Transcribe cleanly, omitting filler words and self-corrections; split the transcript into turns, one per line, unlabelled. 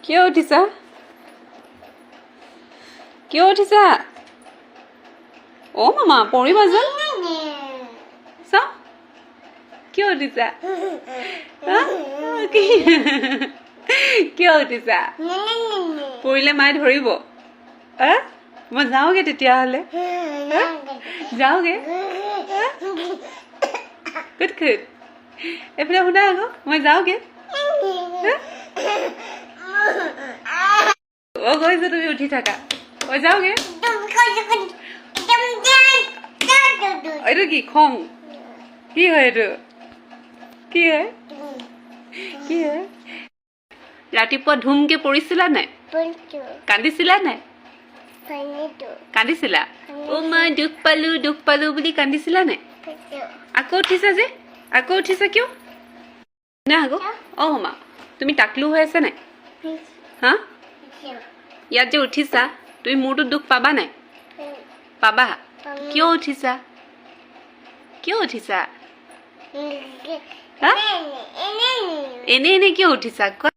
কিয় উঠিছা কিয় উঠিছা অ মামা পৰিবা যেন চাও কিয় উঠিছা কিয় উঠিছা পৰিলে মায়ে ধৰিব মই যাওঁগে তেতিয়াহ'লে যাওঁগে কুট কুট এইফালে শুনা আকৌ মই যাওঁগে অ গৈছো তুমি উঠি থাকা মই যাওঁগে এইটো কি খং কি হয় এইটো কি হয় কি হয় ৰাতিপুৱা ধুমকে পৰিছিলা নাই কান্দিছিলা নাই কান্দিছিলা অ মা দুখ পালো বুলি কান্দিছিলা নাই আকৌ উঠিছা কিয় না আকৌ অ মা তুমি টাকলু হৈ আছা নাই হা ইয়াত যে উঠিছা তুমি মোৰতো দুখ পাবা নাই পাবা কিয় উঠিছা হা এনে কিয় উঠিছা